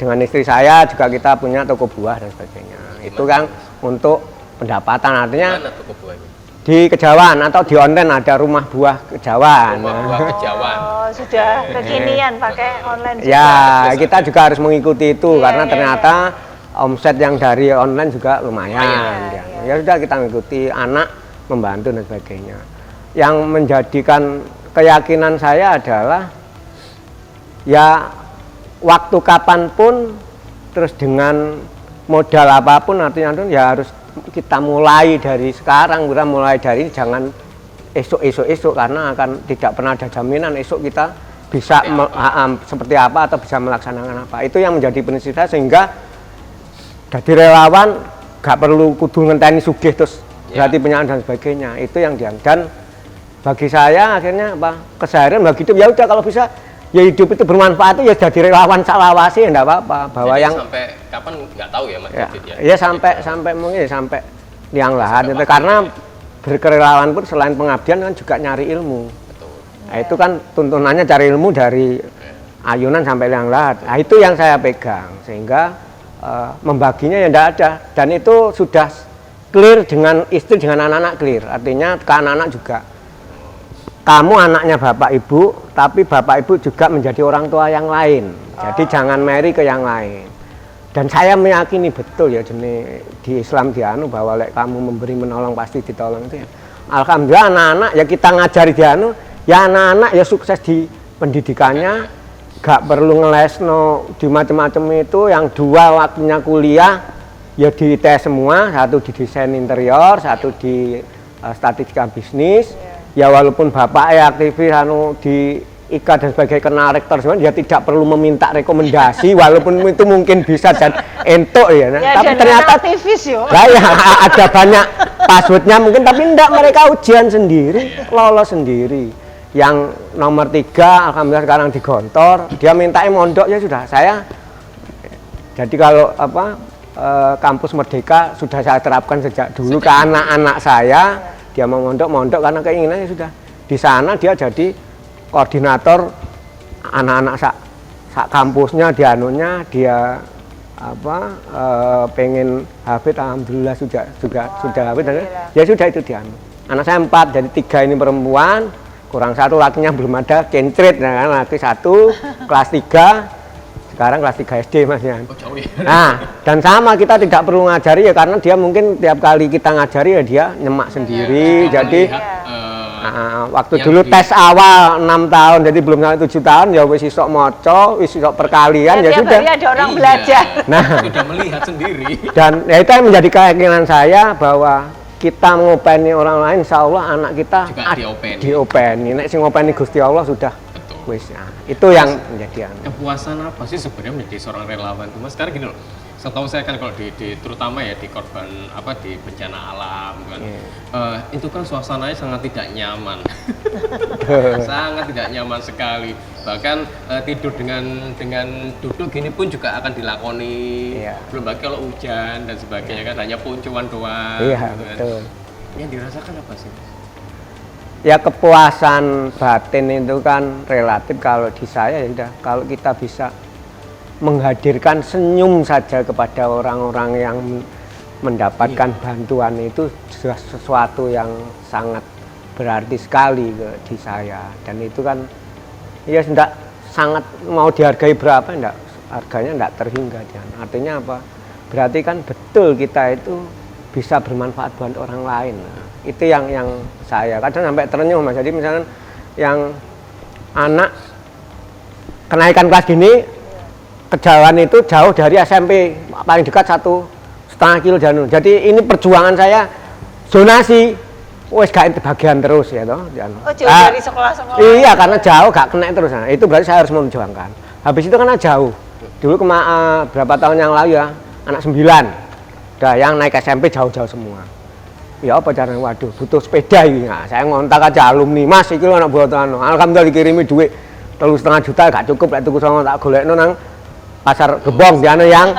dengan istri saya juga kita punya toko buah dan sebagainya. Itu kan untuk pendapatan, artinya Mana toko buahnya? di Kejawan atau di online ada rumah buah Kejawan. Rumah buah Kejawan. Oh, sudah kekinian pakai online juga. Ya, kita juga harus mengikuti itu Iya, karena iya, ternyata omset yang dari online juga lumayan. Iya, Ya sudah kita mengikuti, anak membantu dan sebagainya. Yang menjadikan keyakinan saya adalah ya waktu kapanpun terus dengan modal apapun artinya ya harus kita mulai dari sekarang, kita mulai dari jangan esok karena akan tidak pernah ada jaminan esok kita bisa seperti apa atau bisa melaksanakan apa. Itu yang menjadi prinsip saya, sehingga jadi relawan gak perlu kudu ngenteni sugih terus berarti penyakit dan sebagainya. Itu yang dan bagi saya akhirnya apa keseharian bagi hidup ya udah kalau bisa ya hidup itu bermanfaat itu ya jadi relawan salawasi ya enggak apa-apa. Bahwa Jadi yang sampai kapan nggak tahu ya Mas ya, Didit ya. ya sampai mungkin sampai liang lahat itu karena berkerelawan pun selain pengabdian kan juga nyari ilmu. Betul. Nah, itu kan tuntunannya cari ilmu dari ayunan sampai liang lahat. Nah, itu yang saya pegang sehingga membaginya ya enggak ada, dan itu sudah clear dengan istri dengan anak-anak clear. Artinya ke anak-anak juga kamu anaknya bapak ibu, tapi bapak ibu juga menjadi orang tua yang lain. Jadi jangan marry ke yang lain. Dan saya meyakini betul ya jenis di Islam dianu bahwa kamu memberi menolong pasti ditolong itu ya. Alhamdulillah anak-anak ya kita ngajari dianu, ya anak-anak ya sukses di pendidikannya, gak perlu ngelesno di macam-macam itu. Yang dua waktunya kuliah ya di tes semua, satu di desain interior, satu di statistika bisnis. Ya walaupun bapak ya aktivis di IKA dan sebagai kenal rektor sebenarnya dia tidak perlu meminta rekomendasi walaupun itu mungkin bisa dan entuk ya, tapi ternyata aktivis yo. Lah ya ada banyak passwordnya mungkin, tapi enggak, mereka ujian sendiri, lolos sendiri. Yang nomor 3 alhamdulillah sekarang di Gontor, dia minta mondok ya sudah saya. Jadi kalau kampus Merdeka sudah saya terapkan sejak dulu ke anak-anak saya. Dia mau mondok karena keinginannya sudah di sana, dia jadi koordinator anak-anak sak kampusnya, dia pengen hafid, alhamdulillah sudah hafid, ya sudah itu dia. Anak saya 4, jadi 3 ini perempuan, kurang 1 lakinya belum ada, kencrit, nah, laki 1 kelas 3. Sekarang kelas 3 SD Mas ya. Oh, jauh ya. Nah, dan sama kita tidak perlu ngajari ya karena dia mungkin tiap kali kita ngajari ya dia nyemak sendiri. Jadi waktu dulu tes awal 6 tahun jadi belum sampai 7 tahun ya wis isok maca, wis isok perkalian ya sudah. Ada orang belajar. Nah, sudah melihat sendiri. Dan ya itu yang menjadi keyakinan saya bahwa kita ngopeni orang lain, insya Allah anak kita juga diopeni. Nek sing ngopeni Gusti Allah sudah. Wis, itu yang menjadi kepuasan apa sih sebenarnya menjadi seorang relawan itu Mas? Sekarang gini loh, setahu saya kan kalau terutama ya di korban di bencana alam kan, itu kan suasananya sangat tidak nyaman, sangat tidak nyaman sekali. Bahkan tidur dengan duduk gini pun juga akan dilakoni. Belum lagi kalau hujan dan sebagainya kan hanya puncuan doang. Iya, gitu kan. betul. Yang dirasakan apa sih? Ya kepuasan batin itu kan relatif. Kalau di saya ya udah, kalau kita bisa menghadirkan senyum saja kepada orang-orang yang mendapatkan bantuan itu sudah sesuatu yang sangat berarti sekali di saya. Dan itu kan ya tidak sangat mau dihargai berapa, enggak, harganya tidak terhingga. Artinya apa? Berarti kan betul kita itu bisa bermanfaat buat orang lain. Nah, itu yang saya kadang sampai terenyuh Mas. Jadi misalnya yang anak kenaikan kelas gini, kejauhan itu jauh dari SMP, paling dekat 1,5 kilo jauh. Jadi ini perjuangan saya zonasi, wes gak bagian terus ya toh. Oh, jauh dari sekolah-sekolah. Iya, karena jauh gak kena terus. Nah, itu berarti saya harus memperjuangkan. Habis itu karena jauh. Dulu berapa tahun yang lalu ya, anak 9. Udah yang naik SMP jauh-jauh semua. Ya apa caranya? Waduh, butuh sepeda ini. Nah, saya ngontak aja alumni, Mas, iki lho anak buatan. Alhamdulillah dikirimi duit 3,5 juta gak cukup, lek tuku sama tak golekno nang Pasar Gebong di yang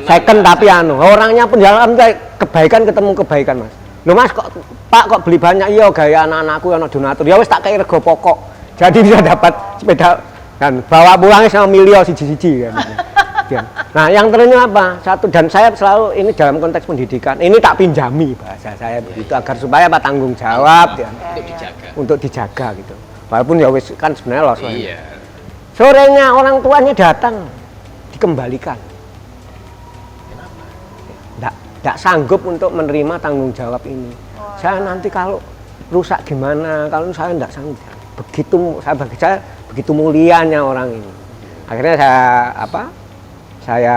second tapi orangnya pun jalan kebaikan ketemu kebaikan Mas. Loh Mas kok Pak kok beli banyak, iya gaya anak-anakku anak donatur. Ya wis tak kei rego pokok. Jadi bisa dapat sepeda dan bawa pulangnya sama milio siji-siji kan. Nah, yang terenyuh apa? Satu, dan saya selalu ini dalam konteks pendidikan, ini tak pinjami bahasa saya begitu agar supaya apa tanggung jawab ya, untuk dijaga gitu. Walaupun ya wis kan sebenarnya los. Iya. Sorenya orang tuanya datang dikembalikan. Tidak sanggup untuk menerima tanggung jawab ini. Saya nanti kalau rusak gimana? Kalau saya tidak sanggup. Bagi saya begitu mulianya orang ini. Akhirnya saya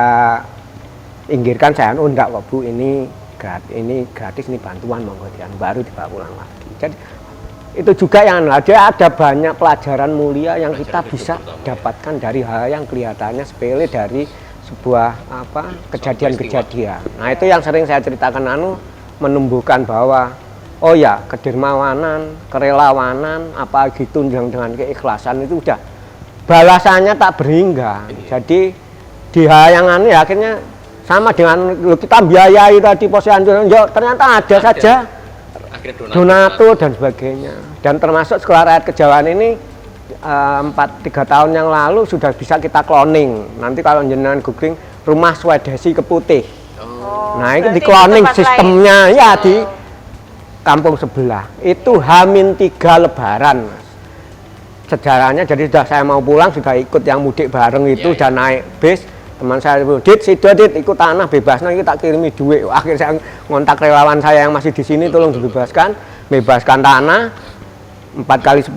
inggirkan, saya enggak kok Bu, ini gratis, ini bantuan monggo baru dibawa pulang lagi. Jadi itu juga yang ada banyak pelajaran mulia yang kita bisa dapatkan dari hal yang kelihatannya sepele dari sebuah kejadian-kejadian. Nah, itu yang sering saya ceritakan menumbuhkan bahwa oh ya, kedermawanan, kerelawanan apa gitu dengan keikhlasan itu udah balasannya tak berhingga. Jadi di hal yang ya akhirnya sama dengan kita biayai tadi posyandu, ternyata ada saja donatur dan sebagainya. Dan termasuk Sekolah Rakyat Kejauhan ini 3 tahun yang lalu sudah bisa kita cloning. Nanti kalau jenengan googling Rumah Swedesi Keputih. Nah, itu di cloning sistemnya ya di kampung sebelah. Itu H-3 Lebaran, Mas. Sejarahnya jadi sudah saya mau pulang sudah ikut yang mudik bareng itu dan naik bis. Teman saya bilang, Dit ikut tanah bebas, nah ini tak kirimi duit. Akhirnya saya ngontak relawan saya yang masih di sini, tolong dibebaskan, bebaskan tanah 4 kali 10,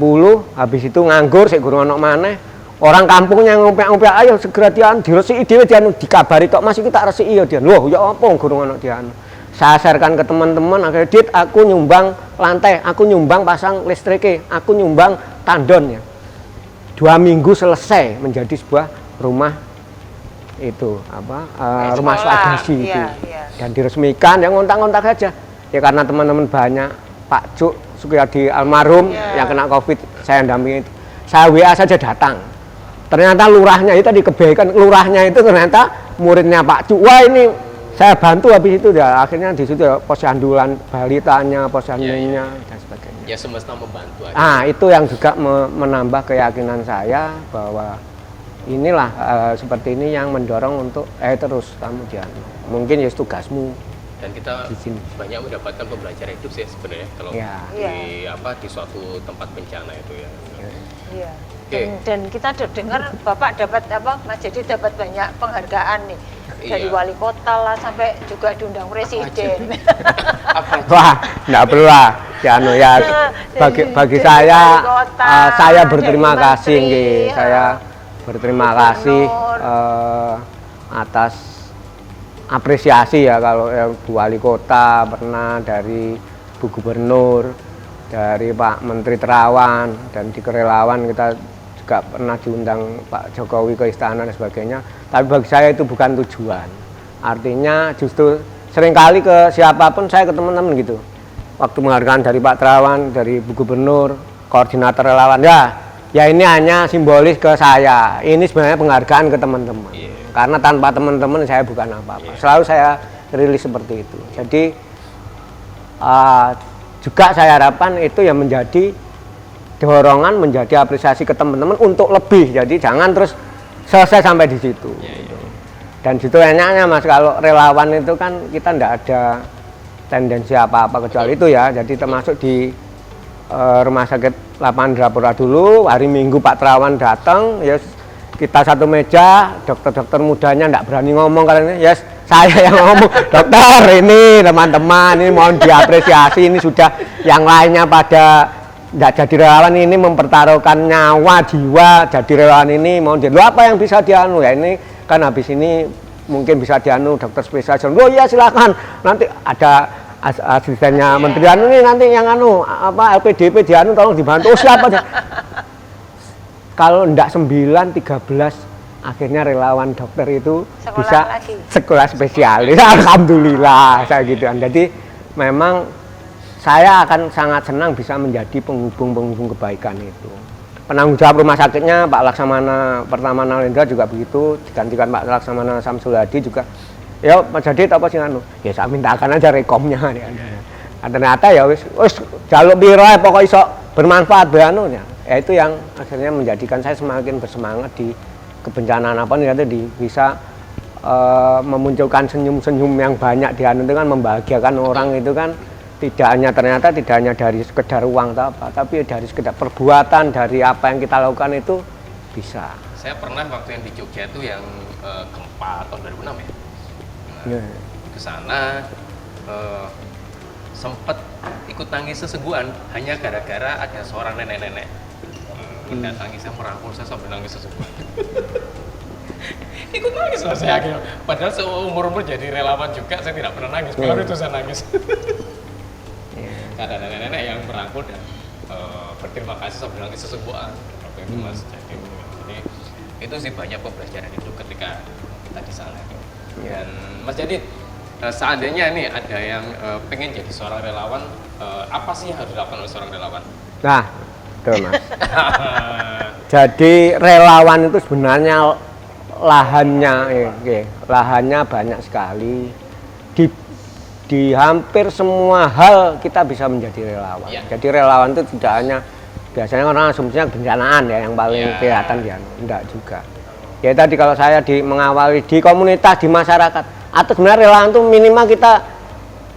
habis itu nganggur, saya guru anak mana. Orang kampungnya ngompe-ngompe, ayo segera diresiki dhewe dikabari tok Mas iki tak resiki ya dia. Loh, ya apa guru anak dia. Saya sharekan ke teman-teman, akhirnya Dit aku nyumbang lantai, aku nyumbang pasang listriknya, aku nyumbang tandonnya. 2 minggu selesai menjadi sebuah rumah itu rumah Swedesi itu dan diresmikan yang ngontak-ngontak saja ya karena teman-teman banyak Pak Cuk Sukiyadi almarhum yang kena COVID saya dampingi itu saya WA saja datang ternyata lurahnya itu tadi kebaikan lurahnya itu ternyata muridnya Pak Cuk wah ini saya bantu habis itu ya akhirnya di situ ya posyandulan balitanya posyandunya dan sebagainya ya semesta membantu aja. Itu yang juga menambah keyakinan saya bahwa inilah seperti ini yang mendorong untuk terus kamu jangan mungkin ya tugasmu dan kita banyak mendapatkan pembelajaran hidup sih sebenarnya kalau di suatu tempat bencana itu ya. Iya. Dan kita dengar Bapak dapat Mas Jadi dapat banyak penghargaan nih dari wali kota lah sampai juga diundang presiden. Wah, enggak perlu lah. Bagi saya berterima kasih nggih. Saya berterima kasih atas apresiasi ya kalau Bu Wali Kota pernah dari Bu Gubernur, dari Pak Menteri Terawan dan di Kerelawan kita juga pernah diundang Pak Jokowi ke istana dan sebagainya. Tapi bagi saya itu bukan tujuan. Artinya justru seringkali ke siapapun saya ke teman-teman gitu. Waktu penghargaan dari Pak Terawan, dari Bu Gubernur, koordinator relawan, ya ini hanya simbolis ke saya. Ini sebenarnya penghargaan ke teman-teman. Karena tanpa teman-teman saya bukan apa-apa. Selalu saya rilis seperti itu. Jadi juga saya harapkan itu yang menjadi dorongan, menjadi apresiasi ke teman-teman untuk lebih. Jadi jangan terus selesai sampai di situ. Dan situ enaknya Mas, kalau relawan itu kan kita tidak ada tendensi apa-apa kecuali itu ya. Jadi termasuk di rumah sakit lapangan Indrapura dulu, hari Minggu Pak Terawan datang, ya kita satu meja, dokter-dokter mudanya tidak berani ngomong karena ya saya yang ngomong, dokter ini teman-teman ini mohon diapresiasi, ini sudah yang lainnya pada tidak jadi relawan ini mempertaruhkan nyawa, jiwa, jadi relawan ini mohon lu apa yang bisa dianu ya ini kan habis ini mungkin bisa dianu dokter spesialis. Oh iya silakan, nanti ada asistennya menteri anu nih nanti yang anu apa LPDP dianu tolong dibantu. Oh siapa aja. Kalau ndak 9, 13 akhirnya relawan dokter itu Sekolah bisa lagi. sekolah spesialis. Alhamdulillah saya gitu. Jadi memang saya akan sangat senang bisa menjadi penghubung kebaikan itu. Penanggung jawab rumah sakitnya Pak Laksamana pertama Nalendra juga begitu, digantikan Pak Laksamana Samsul Hadi juga. Ya Mas Jadid apa sih anu? Ya saya mintakan aja rekomnya ya. Ternyata ya wis jaluk piro pokok iso bermanfaat anu ya. Ya itu yang akhirnya menjadikan saya semakin bersemangat di kebencanaan apa nih tadi bisa memunculkan senyum-senyum yang banyak di anu itu kan membahagiakan orang itu kan ternyata tidak hanya dari sekedar uang atau apa, tapi dari sekedar perbuatan, dari apa yang kita lakukan itu bisa. Saya pernah waktu yang di Jogja itu yang gempa tahun 2006 ya. Ke sana sempat ikut nangis sesungguhan hanya gara-gara ada seorang nenek-nenek mendatangi saya, merangkul saya sampai nangis sesungguhan. Ikut nangis lah saya akhirnya. Padahal seumur-umur jadi relawan juga saya tidak pernah nangis, baru itu saya nangis. Ada nenek-nenek yang merangkul dan berterima kasih sampai nangis sesungguhan. Waktu itu Mas Jadid. Jadi itu sih banyak pembelajaran itu ketika kita di sana. Dan Mas Jadid, seandainya nih ada yang pengen jadi seorang relawan, apa sih yang harus dilakukan oleh seorang relawan? Nah, betul Mas. Jadi relawan itu sebenarnya lahannya banyak sekali. Di hampir semua hal kita bisa menjadi relawan. Jadi relawan itu tidak hanya biasanya orang asumsinya kebencanaan ya yang paling kelihatan dia, enggak juga. Ya tadi kalau saya mengawali di komunitas, di masyarakat, atau sebenarnya relawan itu minimal kita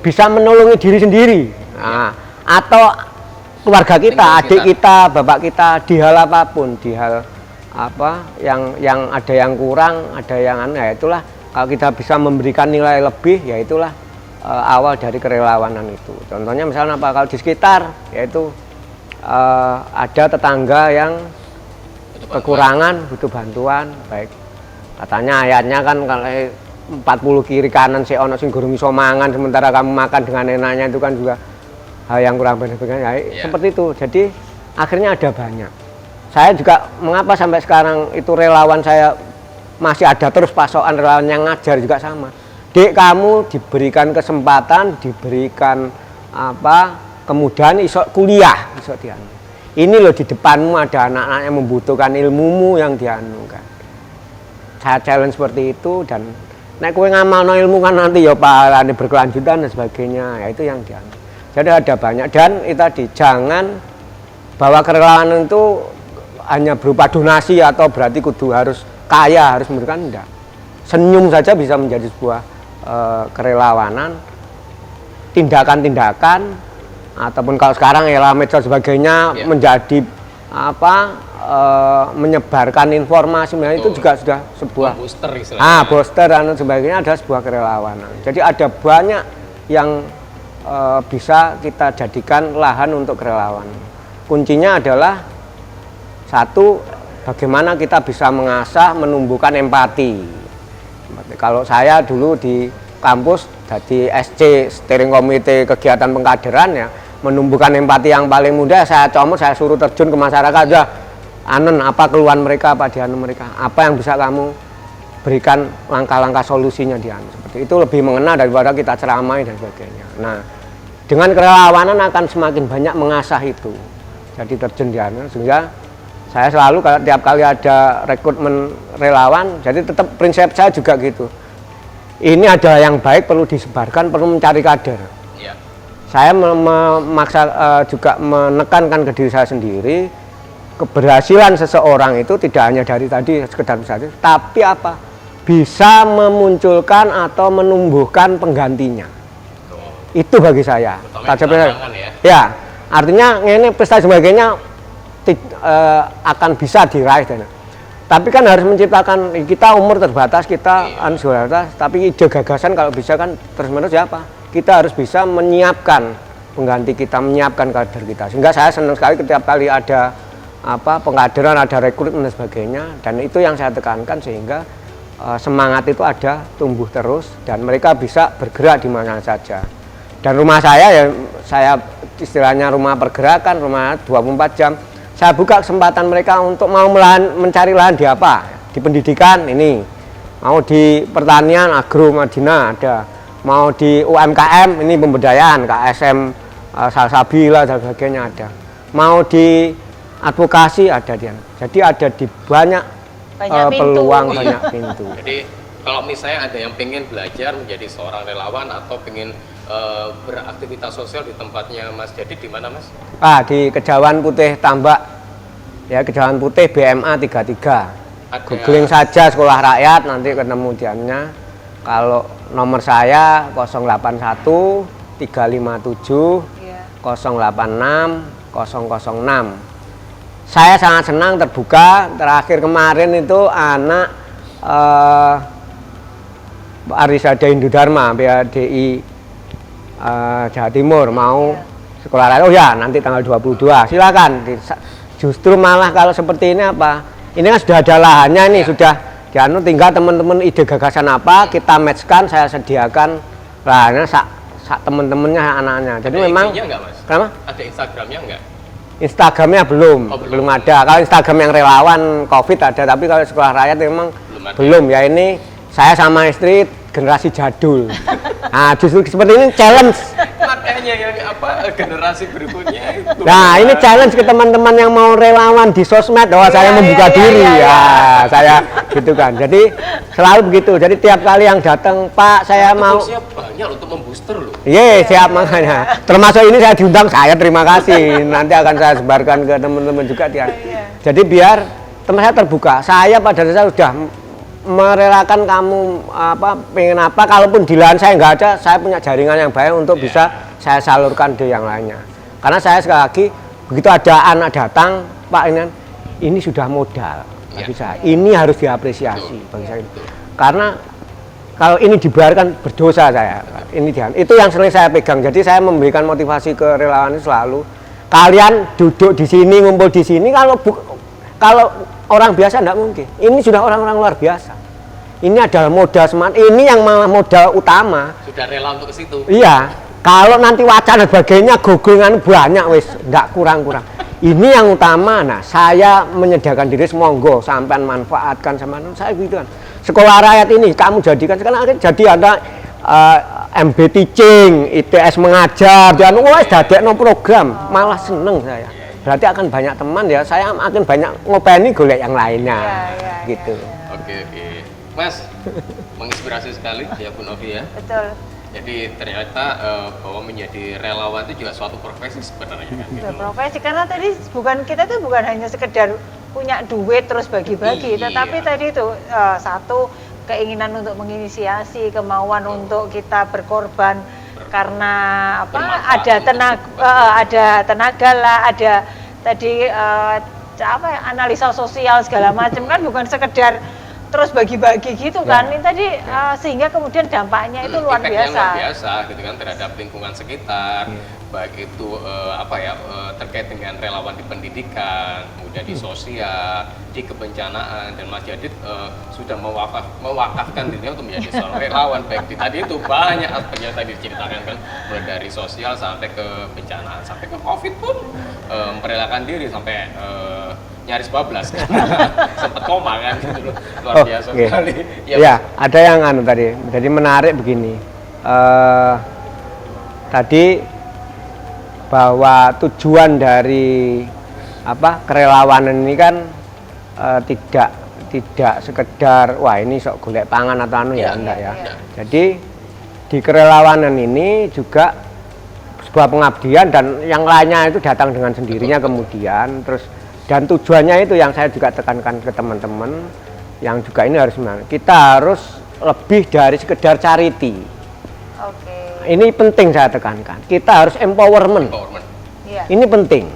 bisa menolongi diri sendiri, atau keluarga kita, adik kita, bapak kita, di hal apapun, di hal apa yang ada yang kurang, ada yang aneh, ya itulah kalau kita bisa memberikan nilai lebih, ya itulah awal dari kerelawanan itu. Contohnya misalnya apa, kalau di sekitar yaitu ada tetangga yang kekurangan butuh bantuan, baik katanya ayatnya kan kalau 40 kiri kanan si ono sing gurung iso mangan sementara kamu makan dengan enaknya, itu kan juga hal yang kurang benar-benar seperti itu. Jadi akhirnya ada banyak. Saya juga mengapa sampai sekarang itu relawan saya masih ada terus pasokan relawan yang ngajar juga sama. Dek, kamu diberikan kesempatan, diberikan apa kemudahan iso kuliah, iso dianu. Ini loh di depanmu ada anak-anak yang membutuhkan ilmumu yang dianukan. Saya challenge seperti itu dan nek kowe ngamalno ilmu kan nanti ya pahalane berkelanjutan dan sebagainya. Ya itu yang dianu. Jadi ada banyak dan itu tadi jangan bahwa kerelawanan itu hanya berupa donasi atau berarti kudu harus kaya, harus memberikan, enggak. Senyum saja bisa menjadi sebuah kerelawanan, tindakan-tindakan ataupun kalau sekarang ya medsos sebagainya menjadi apa menyebarkan informasi, itu juga sudah sebuah booster istilahnya. Booster dan sebagainya adalah sebuah kerelawanan. Jadi ada banyak yang bisa kita jadikan lahan untuk kerelawan. Kuncinya adalah satu, bagaimana kita bisa mengasah, menumbuhkan empati. Kalau saya dulu di kampus jadi SC Steering Komite Kegiatan Pengkaderan ya, menumbuhkan empati yang paling mudah saya comot, saya suruh terjun ke masyarakat, ya anen apa keluhan mereka, apa dianu mereka, apa yang bisa kamu berikan langkah-langkah solusinya dia. Seperti itu lebih mengena daripada kita ceramai dan sebagainya. Nah, dengan kerelawanan akan semakin banyak mengasah itu. Jadi terjun di sana, sehingga saya selalu kalau tiap kali ada rekrutmen relawan, jadi tetap prinsip saya juga gitu. Ini ada yang baik perlu disebarkan, perlu mencari kader. Ya. Saya memaksa juga menekankan ke diri saya sendiri, keberhasilan seseorang itu tidak hanya dari tadi sekedar bisa, tapi apa? Bisa memunculkan atau menumbuhkan penggantinya. Itu bagi saya. Ya, artinya ini prestasi sebagainya akan bisa diraih. Tapi kan harus menciptakan, kita umur terbatas, kita terbatas, tapi ide gagasan kalau bisa kan terus-menerus ya apa? Kita harus bisa menyiapkan pengganti kita, menyiapkan kader kita. Sehingga saya senang sekali setiap kali ada pengkaderan, ada rekrutmen dan sebagainya, dan itu yang saya tekankan sehingga semangat itu ada, tumbuh terus, dan mereka bisa bergerak di mana saja. Dan rumah saya ya, saya istilahnya rumah pergerakan, rumah 24 jam. Saya buka kesempatan mereka untuk mau mencari lahan di apa? Di pendidikan ini, mau di pertanian, agro, Madinah ada, mau di UMKM ini pemberdayaan, KSM, Salsabila dan sebagainya ada, mau di advokasi ada dia. Jadi ada di banyak peluang, banyak pintu. Jadi kalau misalnya ada yang pengen belajar menjadi seorang relawan atau pengen beraktivitas sosial di tempatnya Mas Jadi, di mana Mas? Di Kejawan Putih Tambak, ya, Kejawan Putih BMA 33. Googling saja Sekolah Rakyat nanti ketemu diannya. Kalau nomor saya 081 357 086 006. Saya sangat senang terbuka. Terakhir kemarin itu anak Arisada Indodharma BADI Jawa Timur mau sekolah rakyat. Oh ya, nanti tanggal 22. Silakan. Justru malah kalau seperti ini apa? Ini kan sudah ada lahannya nih, sudah dianu, tinggal teman-teman ide gagasan apa kita matchkan, saya sediakan lahannya sak teman-temannya, anaknya. Jadi ada memang enggak, Mas? Kenapa? Ada Instagramnya enggak? Instagramnya belum ada. Kalau Instagram yang relawan COVID ada, tapi kalau sekolah rakyat memang belum. Ya ini saya sama istri generasi jadul. Nah, justru seperti ini challenge. Makanya yang generasi berikutnya itu. Nah, ini challenge ke teman-teman yang mau relawan di sosmed. Saya membuka diri saya gitu kan. Jadi selalu begitu. Jadi tiap kali yang datang, Pak, saya mau. Siap banyak untuk membooster loh. Iya, siap makanya. Termasuk ini saya diundang, saya terima kasih. Nanti akan saya sebarkan ke teman-teman juga dia. Jadi biar teman saya terbuka. Saya pada dasarnya sudah merelakan kamu pengen apa, kalaupun di lahan saya nggak ada, saya punya jaringan yang baik untuk bisa saya salurkan di yang lainnya. Karena saya sekali lagi begitu ada anak datang, Pak, ini sudah modal, bisa. Ini harus diapresiasi bagi saya. Karena kalau ini dibiarkan berdosa saya. Itu yang sering saya pegang. Jadi saya memberikan motivasi ke relawan selalu. Kalian duduk di sini, ngumpul di sini, kalau orang biasa tidak mungkin. Ini sudah orang-orang luar biasa. Ini adalah modal semangat. Ini yang malah modal utama. Sudah rela untuk ke situ. Iya. Kalau nanti wacana sebagainya, googlingan banyak, wis nggak kurang-kurang. Ini yang utama. Nah, saya menyediakan diri semonggo, sampai manfaatkan sama saya gitu kan. Sekolah rakyat ini kamu jadikan sekarang jadi ada MB teaching, ITS mengajar, dan dadekno program, malah seneng saya. Berarti akan banyak teman ya, saya akan banyak ngopeni golek yang lainnya, gitu. Oke. Mas, menginspirasi sekali ya Bu Novi ya. Betul. Jadi ternyata bahwa menjadi relawan itu juga suatu profesi sebenarnya kan. Gitu. Profesi, karena tadi kita tuh bukan hanya sekedar punya duit terus bagi-bagi, tetapi tadi itu satu keinginan untuk menginisiasi, kemauan untuk kita berkorban. Karena ada tenaga lah, ada tadi analisa sosial segala macam kan, bukan sekedar terus bagi-bagi gitu kan. Ini tadi sehingga kemudian dampaknya itu luar biasa. Luar biasa gitu kan terhadap lingkungan sekitar, baik itu terkait dengan relawan di pendidikan, kemudian di sosial, di kebencanaan, dan Mas Jadid sudah mewakafkan dirinya untuk menjadi seorang relawan. Baik di tadi itu banyak aspeknya tadi diceritakan kan, mulai dari sosial sampai ke bencana, sampai ke COVID pun merelakan diri, sampai nyaris bablas karena sempat koma kan gitu loh. Luar biasa oke. sekali. Ya, ada yang tadi. Jadi menarik begini. Tadi bahwa tujuan dari kerelawanan ini kan tidak sekedar wah ini sok golek pangan atau anu ya, enggak ya. Jadi di kerelawanan ini juga sebuah pengabdian dan yang lainnya itu datang dengan sendirinya kemudian terus dan tujuannya itu yang saya juga tekankan ke teman-teman yang juga ini harus kita harus lebih dari sekedar charity. Oke. Ini penting saya tekankan. Kita harus empowerment. Iya. Ini penting.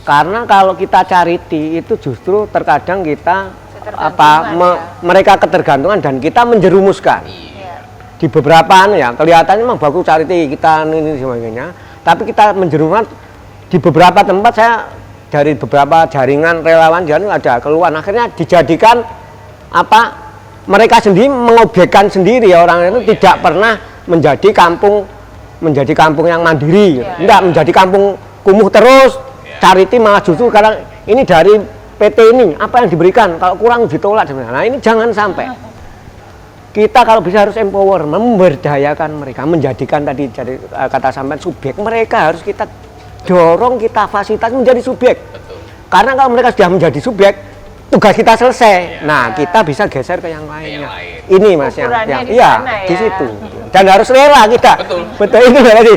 Karena kalau kita charity itu justru terkadang kita mereka ketergantungan dan kita menjerumuskan. Di beberapa ya kelihatannya memang bagus charity kita ini sebagainya, tapi kita menjerumuskan di beberapa tempat. Saya dari beberapa jaringan relawan ada keluhan akhirnya dijadikan mereka sendiri mengobjekkan sendiri orang itu tidak pernah menjadi kampung yang mandiri, enggak menjadi kampung kumuh terus. Charity malah justru karena ini dari PT ini apa yang diberikan kalau kurang ditolak. Nah ini jangan sampai. Kita kalau bisa harus empower, memberdayakan mereka, menjadikan tadi dari kata sampean subjek. Mereka harus kita dorong, kita fasilitasi menjadi subjek. Betul. Karena kalau mereka sudah menjadi subjek, tugas kita selesai. Nah, kita bisa geser ke yang lainnya. Ini Mas yang di situ. Dan harus rela kita. Betul itu berarti.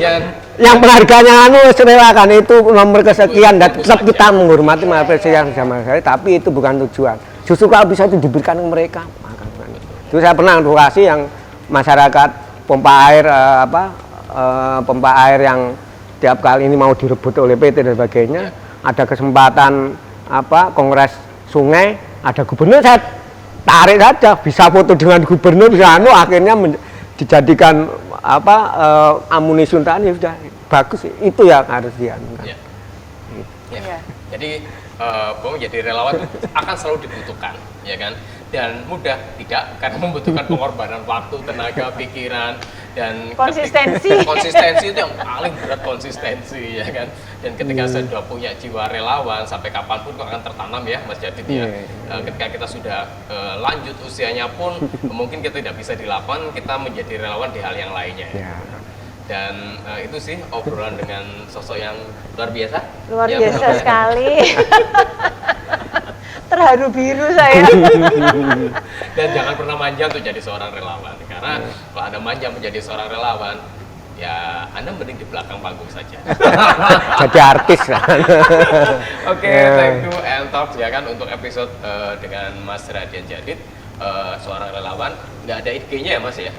Yang penghargaannya rela kan itu nomor kesekian dan tetap kita menghormati apresiasi yang sama sekali, tapi itu bukan tujuan. Justru kalau bisa itu diberikan ke mereka. Itu saya pernah edukasi yang masyarakat pompa air yang tiap kali ini mau direbut oleh PT dan sebagainya. Ada kesempatan kongres sungai, ada gubernur, saya tarik saja, bisa foto dengan gubernur, bisa akhirnya dijadikan amunisi tani sudah bagus. Itu yang harus dianukan. Jadi Bung jadi relawan akan selalu dibutuhkan, ya kan? Dan mudah tidak karena membutuhkan pengorbanan waktu, tenaga, pikiran dan konsistensi. Konsistensi itu yang paling berat, konsistensi ya kan. Dan ketika sudah punya jiwa relawan sampai kapanpun itu akan tertanam ya Mas Jadid ya. Ketika kita sudah lanjut usianya pun mungkin kita tidak bisa dilakukan, kita menjadi relawan di hal yang lainnya. Dan itu sih obrolan dengan sosok yang luar biasa. Luar biasa sekali. Terharu biru saya. Dan jangan pernah manja untuk jadi seorang relawan, karena kalau Anda manja menjadi seorang relawan, ya Anda mending di belakang panggung saja. Jadi artis kan. Oke, thank you and talk ya kan untuk episode dengan Mas Radian Djadid, seorang relawan. Nggak ada IG-nya ya Mas ya?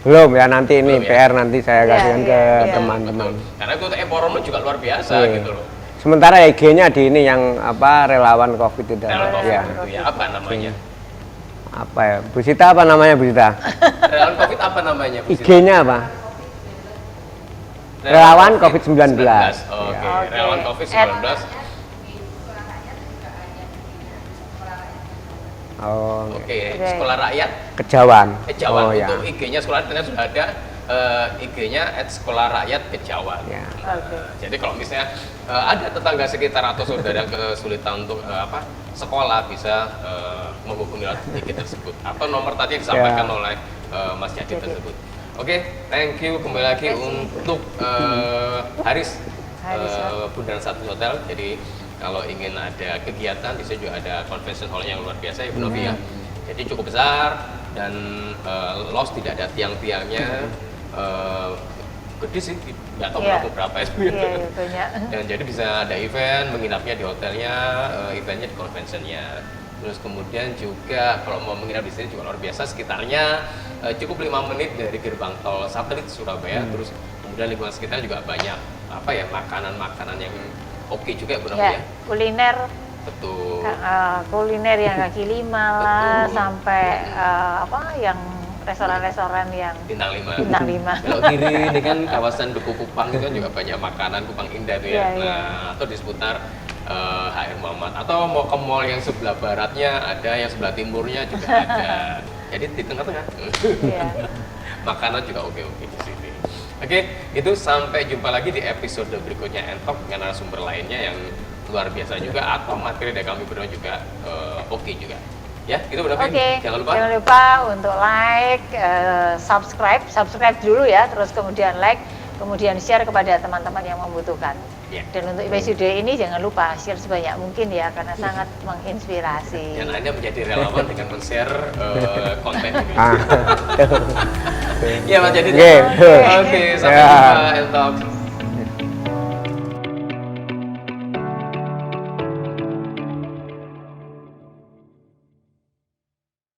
Belum ya, nanti ini PR nanti saya kasihkan ke teman-teman. Karena itu empowerment juga luar biasa gitu loh. Sementara IG-nya di ini yang relawan COVID itu. Relawan COVID itu ya, apa namanya? Apa ya? Bu Sita apa namanya Bu Sita? Relawan COVID apa namanya Bu Sita? IG-nya apa? Relawan COVID-19. Oke, relawan COVID-19. Oke, Sekolah Rakyat Kejawan. Kejawan. Untuk IG-nya sekolah ternyata sudah ada. IG-nya @sekolahrakyat Kejawan. Jadi kalau misalnya ada tetangga sekitar atau saudara kesulitan untuk sekolah, bisa menghubungi IG tersebut atau nomor tadi yang disampaikan oleh Mas Djadid tersebut. Oke, thank you kembali lagi untuk Haris Bundaran Satu Hotel. Jadi kalau ingin ada kegiatan, di sini juga ada convention hall yang luar biasa ya Bu Novi ya. Jadi cukup besar dan los tidak ada tiang-tiangnya. Gede sih, nggak tahu berapa ya. Dan jadi bisa ada event, menginapnya di hotelnya, eventnya di conventionnya. Terus kemudian juga kalau mau menginap di sini juga luar biasa, sekitarnya cukup 5 menit dari gerbang tol satelit Surabaya. Terus kemudian lingkungan sekitar juga banyak makanan-makanan yang oke juga ya Bu Novi ya. Kuliner. Betul. Kuliner yang kaki lima lah, sampai yang restoran-restoran yang bintang 5. Kalau kiri ini kan kawasan Duku Kupang itu kan juga banyak makanan Kupang Indah tuh ya. Atau di seputar HR Muhammad, atau mau ke mall yang sebelah baratnya ada, yang sebelah timurnya juga ada. Jadi di tengah-tengah. Makanan juga oke-oke di sini. Oke, itu sampai jumpa lagi di episode berikutnya Entok dengan narasumber lainnya yang luar biasa juga, atau materi dari kami berdua juga oke juga. Ya, itu udah. Oke, Jangan jangan lupa untuk like, subscribe dulu ya, terus kemudian like, kemudian share kepada teman-teman yang membutuhkan. Ya. Dan untuk episode ini jangan lupa share sebanyak mungkin ya, karena sangat menginspirasi. Dan Anda menjadi relawan dengan men-share konten ini. Ah. Ya, Mas Jadi. Oke. Oke, sampai Ya. jumpa, Entok.